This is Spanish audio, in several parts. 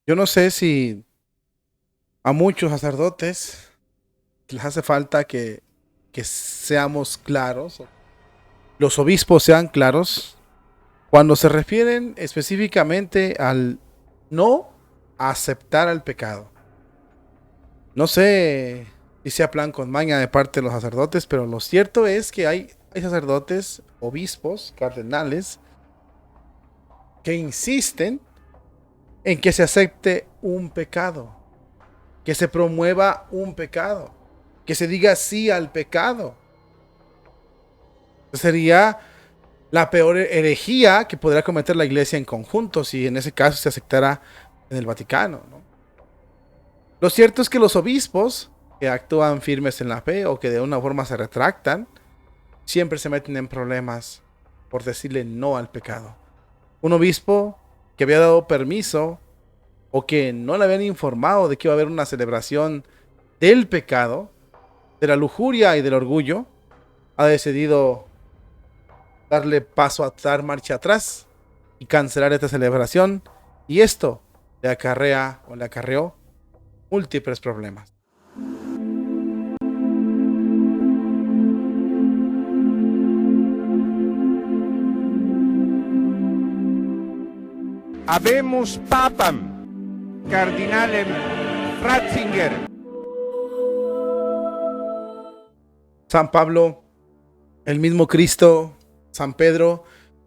Yo no sé si a muchos sacerdotes les hace falta que seamos claros, o los obispos sean claros, cuando se refieren específicamente al no aceptar el pecado. No sé si sea plan con maña de parte de los sacerdotes, pero lo cierto es que hay sacerdotes, obispos, cardenales, que insisten en que se acepte un pecado, que se promueva un pecado, que se diga sí al pecado. Sería la peor herejía que podría cometer la iglesia en conjunto si en ese caso se aceptara en el Vaticano, ¿no? Lo cierto es que los obispos que actúan firmes en la fe o que de una forma se retractan, siempre se meten en problemas por decirle no al pecado. Un obispo que había dado permiso o que no le habían informado de que iba a haber una celebración del pecado, de la lujuria y del orgullo, ha decidido darle paso a dar marcha atrás y cancelar esta celebración, y esto le acarrea o le acarreó múltiples problemas. Habemus papam, cardinalem Ratzinger. San Pablo, el mismo Cristo, San Pedro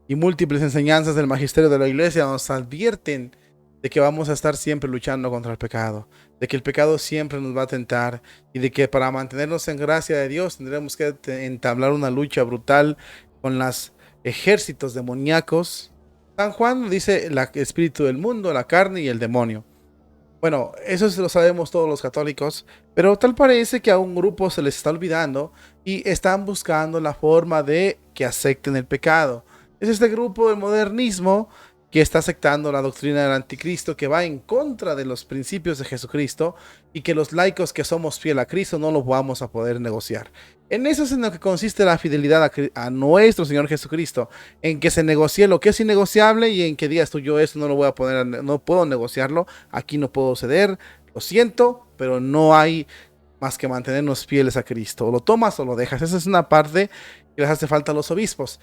y múltiples enseñanzas del magisterio de la iglesia nos advierten de que vamos a estar siempre luchando contra el pecado, de que el pecado siempre nos va a tentar y de que para mantenernos en gracia de Dios tendremos que entablar una lucha brutal con los ejércitos demoníacos. San Juan dice el espíritu del mundo, la carne y el demonio. Bueno, eso lo sabemos todos los católicos, pero tal parece que a un grupo se les está olvidando y están buscando la forma de que acepten el pecado. Es este grupo del modernismo que está aceptando la doctrina del anticristo, que va en contra de los principios de Jesucristo y que los laicos que somos fiel a Cristo no lo vamos a poder negociar. En eso es en lo que consiste la fidelidad a nuestro Señor Jesucristo, en que se negocie lo que es innegociable y en que digas tú, yo eso no lo voy a poder, no puedo negociarlo, aquí no puedo ceder, lo siento, pero no hay más que mantenernos fieles a Cristo. O lo tomas o lo dejas. Esa es una parte que les hace falta a los obispos.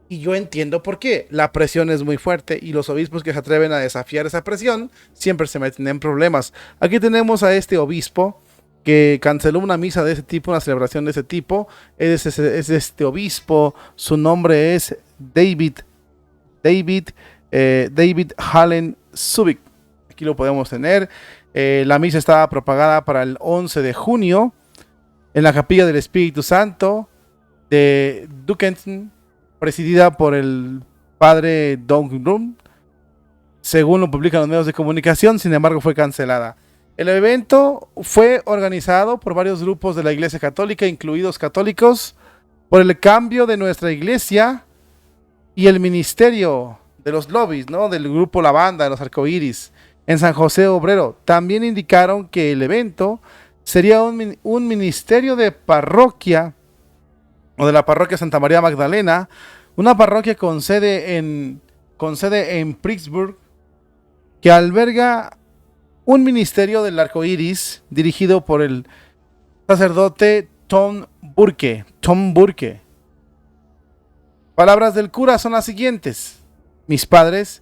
Y yo entiendo por qué. La presión es muy fuerte y los obispos que se atreven a desafiar esa presión siempre se meten en problemas. Aquí tenemos a este obispo que canceló una misa de ese tipo, una celebración de ese tipo. Es este obispo, su nombre es David, David Hallen Zubik. Aquí lo podemos tener. La misa estaba propagada para el 11 de junio en la Capilla del Espíritu Santo de Duquesne, presidida por el padre Doug Rum, según lo publican los medios de comunicación. Sin embargo, fue cancelada. El evento fue organizado por varios grupos de la Iglesia Católica, incluidos católicos, por el cambio de nuestra iglesia y el ministerio de los lobbies, ¿no? Del grupo La Banda de los Arcoíris en San José Obrero. También indicaron que el evento sería un ministerio de parroquia o de la parroquia Santa María Magdalena, una parroquia con sede en Pittsburgh, que alberga un ministerio del arco iris dirigido por el sacerdote Tom Burke. Tom Burke. Palabras del cura son las siguientes: mis padres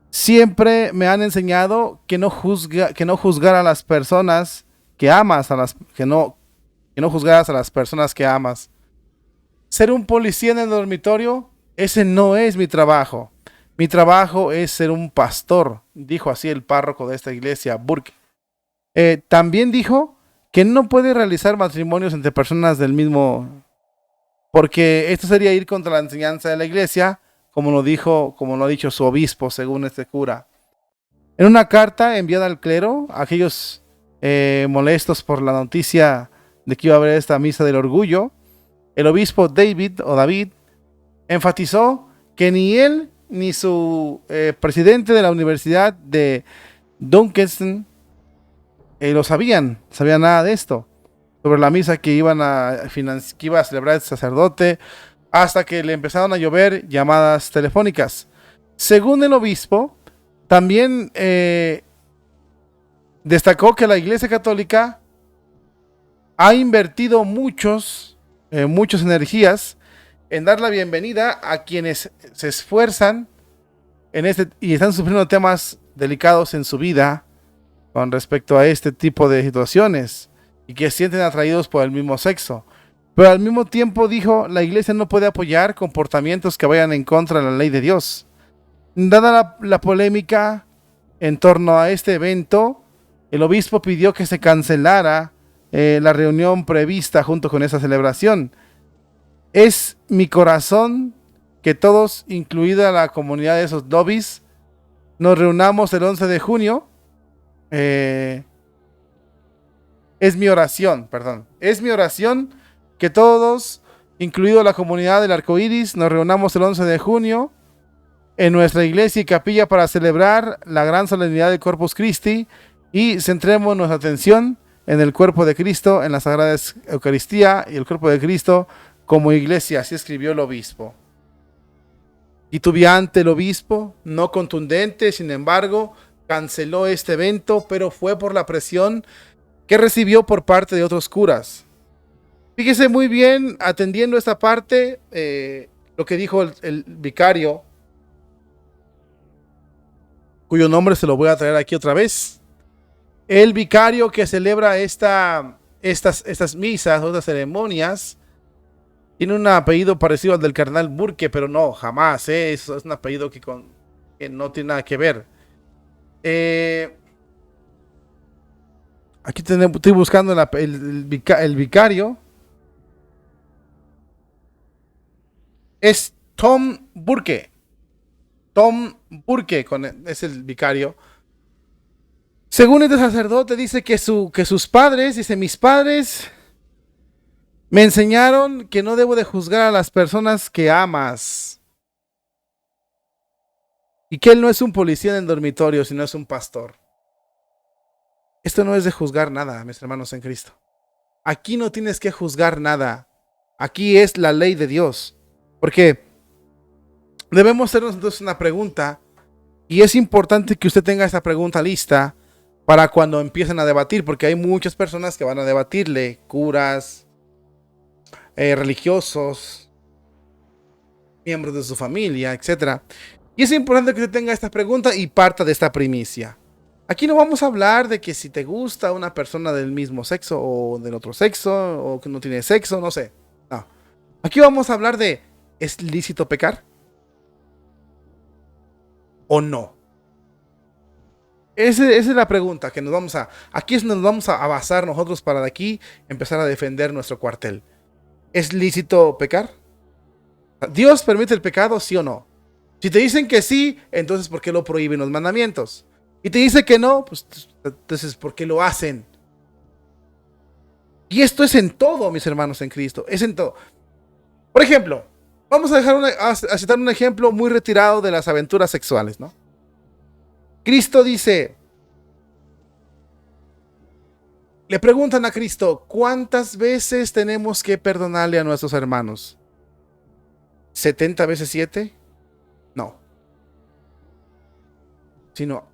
siempre me han enseñado que no juzgar a las personas que amas, que no juzgaras a las personas que amas. Ser un policía en el dormitorio, ese no es mi trabajo. Mi trabajo es ser un pastor, dijo así el párroco de esta iglesia, Burke. También dijo que no puede realizar matrimonios entre personas del mismo, porque esto sería ir contra la enseñanza de la iglesia, como lo ha dicho su obispo, según este cura. En una carta enviada al clero, a aquellos molestos por la noticia de que iba a haber esta misa del orgullo, el obispo David enfatizó que ni él ni su presidente de la Universidad de Duquesne lo sabían nada de esto, sobre la misa que que iba a celebrar el sacerdote, hasta que le empezaron a llover llamadas telefónicas. Según el obispo, también destacó que la Iglesia Católica ha invertido muchas energías en dar la bienvenida a quienes se esfuerzan y están sufriendo temas delicados en su vida con respecto a este tipo de situaciones y que se sienten atraídos por el mismo sexo. Pero al mismo tiempo dijo, la iglesia no puede apoyar comportamientos que vayan en contra de la ley de Dios. Dada la polémica en torno a este evento, el obispo pidió que se cancelara la reunión prevista junto con esa celebración. Es mi corazón que todos, incluida la comunidad de esos lobbies, nos reunamos el 11 de junio. Es mi oración que todos, incluido la comunidad del arco iris, nos reunamos el 11 de junio en nuestra iglesia y capilla para celebrar la gran solemnidad del Corpus Christi y centremos nuestra atención en el cuerpo de Cristo, en la Sagrada Eucaristía y el cuerpo de Cristo como iglesia. Así escribió el obispo. Titubeante el obispo, no contundente, sin embargo, canceló este evento, pero fue por la presión que recibió por parte de otros curas. Fíjese muy bien, atendiendo esta parte, lo que dijo el vicario, cuyo nombre se lo voy a traer aquí otra vez. El vicario que celebra estas misas, estas ceremonias, tiene un apellido parecido al del cardenal Burke, pero no, jamás, eso es un apellido que no tiene nada que ver. Aquí estoy buscando el vicario. Es Tom Burke. Tom Burke es el vicario. Según este sacerdote, dice que sus padres, dice, mis padres me enseñaron que no debo de juzgar a las personas que amas. Y que él no es un policía en el dormitorio, sino es un pastor. Esto no es de juzgar nada, mis hermanos en Cristo. Aquí no tienes que juzgar nada. Aquí es la ley de Dios. Porque debemos hacernos entonces una pregunta. Y es importante que usted tenga esta pregunta lista para cuando empiecen a debatir. Porque hay muchas personas que van a debatirle. Curas, religiosos, miembros de su familia, etc. Y es importante que usted tenga esta pregunta y parta de esta primicia. Aquí no vamos a hablar de que si te gusta una persona del mismo sexo o del otro sexo o que no tiene sexo, no sé. No. Aquí vamos a hablar de, ¿es lícito pecar? ¿O no? Esa es la pregunta que aquí es donde nos vamos a basar nosotros para de aquí empezar a defender nuestro cuartel. ¿Es lícito pecar? ¿Dios permite el pecado, sí o no? Si te dicen que sí, entonces ¿por qué lo prohíben los mandamientos? Y te dice que no, pues entonces ¿por qué lo hacen? Y esto es en todo, mis hermanos en Cristo, es en todo. Por ejemplo, vamos a citar un ejemplo muy retirado de las aventuras sexuales, ¿no? Cristo dice, le preguntan a Cristo, ¿cuántas veces tenemos que perdonarle a nuestros hermanos? ¿70 veces 7? No. Sino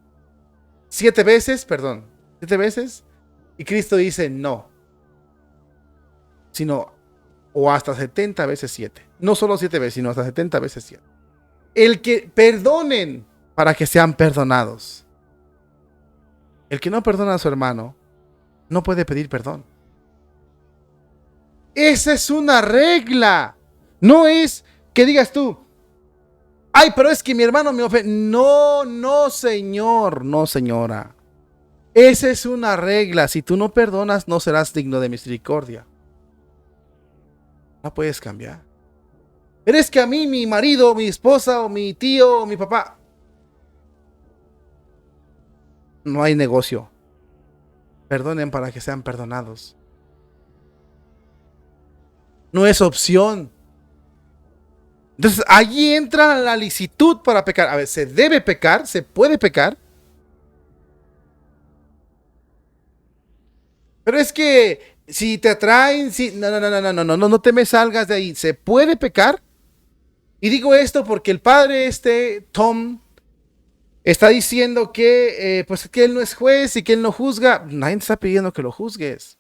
7 veces, perdón, 7 veces. Y Cristo dice no. Sino, o hasta 70 veces 7. No solo 7 veces, sino hasta 70 veces 7. El que perdonen para que sean perdonados. El que no perdona a su hermano no puede pedir perdón. Esa es una regla. No es que digas tú, ay, pero es que mi hermano me ofende. No, no, señor, no, señora. Esa es una regla. Si tú no perdonas, no serás digno de misericordia. No puedes cambiar. Pero es que a mí, mi marido, mi esposa, o mi tío, o mi papá. No hay negocio. Perdonen para que sean perdonados. No es opción. Entonces, allí entra la licitud para pecar. A ver, ¿se debe pecar? ¿Se puede pecar? Pero es que si te atraen, no te me salgas de ahí. ¿Se puede pecar? Y digo esto porque el padre Tom Está diciendo que, pues, que Él no es juez y que Él no juzga. Nadie te está pidiendo que lo juzgues.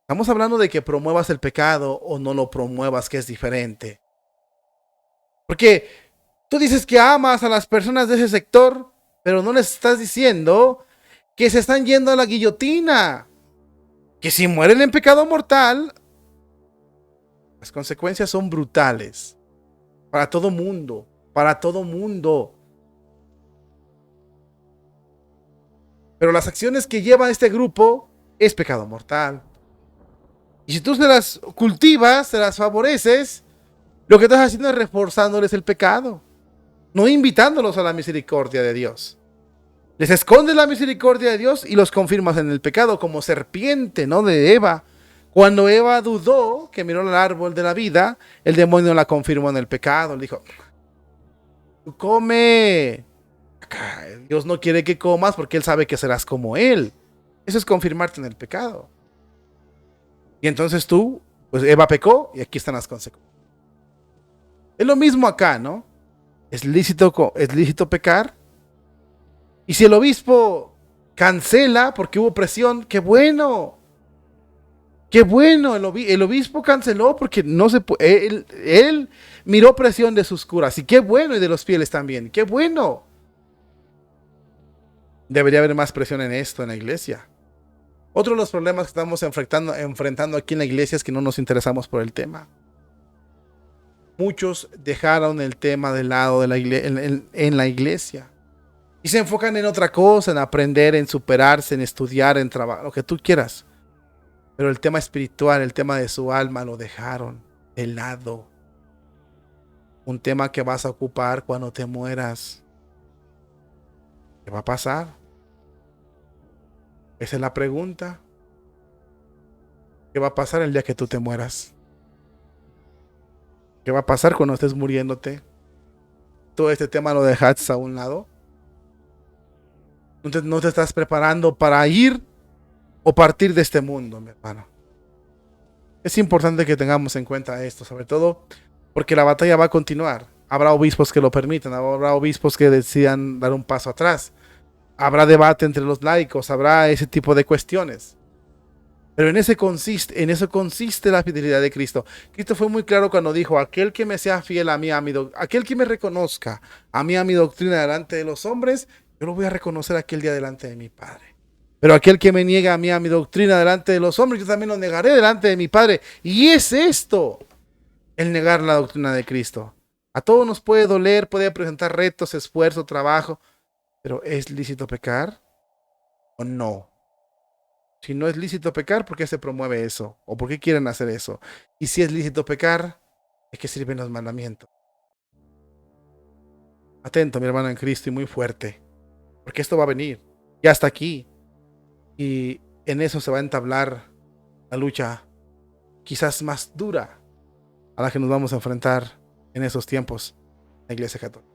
Estamos hablando de que promuevas el pecado o no lo promuevas, que es diferente. Porque tú dices que amas a las personas de ese sector, pero no les estás diciendo que se están yendo a la guillotina. Que si mueren en pecado mortal, las consecuencias son brutales. Para todo mundo. Para todo mundo. Pero las acciones que lleva este grupo es pecado mortal. Y si tú se las cultivas, se las favoreces, lo que estás haciendo es reforzándoles el pecado, no invitándolos a la misericordia de Dios. Les escondes la misericordia de Dios y los confirmas en el pecado, como serpiente, ¿no? De Eva. Cuando Eva dudó, que miró el árbol de la vida, el demonio la confirmó en el pecado. Le dijo, tú come. Dios no quiere que comas porque Él sabe que serás como Él. Eso es confirmarte en el pecado. Y entonces tú, pues Eva pecó y aquí están las consecuencias. Es lo mismo acá, ¿no? Es lícito pecar. Y si el obispo cancela porque hubo presión, qué bueno. Qué bueno, el obispo canceló porque no se puede. Él miró presión de sus curas. Y qué bueno, y de los fieles también. Qué bueno. Debería haber más presión en esto en la iglesia. Otro de los problemas que estamos enfrentando aquí en la iglesia es que no nos interesamos por el tema. Muchos dejaron el tema de lado de en la iglesia y se enfocan en otra cosa, en aprender, en superarse, en estudiar, en trabajar, lo que tú quieras. Pero el tema espiritual, el tema de su alma lo dejaron de lado. Un tema que vas a ocupar cuando te mueras. ¿Qué va a pasar? Esa es la pregunta. ¿Qué va a pasar el día que tú te mueras? ¿Qué va a pasar cuando estés muriéndote? Todo este tema lo dejaste a un lado. No te estás preparando para ir o partir de este mundo, mi hermano. Es importante que tengamos en cuenta esto, sobre todo porque la batalla va a continuar. Habrá obispos que lo permitan, habrá obispos que decidan dar un paso atrás. Habrá debate entre los laicos, habrá ese tipo de cuestiones. Pero en eso consiste la fidelidad de Cristo. Cristo fue muy claro cuando dijo, aquel que me sea fiel a mí, aquel que me reconozca a mí, a mi doctrina delante de los hombres, yo lo voy a reconocer aquel día delante de mi Padre. Pero aquel que me niega a mí, a mi doctrina delante de los hombres, yo también lo negaré delante de mi Padre. Y es esto, el negar la doctrina de Cristo. A todos nos puede doler, puede presentar retos, esfuerzo, trabajo, pero ¿es lícito pecar o no? Si no es lícito pecar, ¿por qué se promueve eso? ¿O por qué quieren hacer eso? Y si es lícito pecar, ¿de qué sirven los mandamientos? Atento, mi hermano en Cristo, y muy fuerte. Porque esto va a venir. Ya está aquí. Y en eso se va a entablar la lucha quizás más dura a la que nos vamos a enfrentar en esos tiempos en la Iglesia Católica.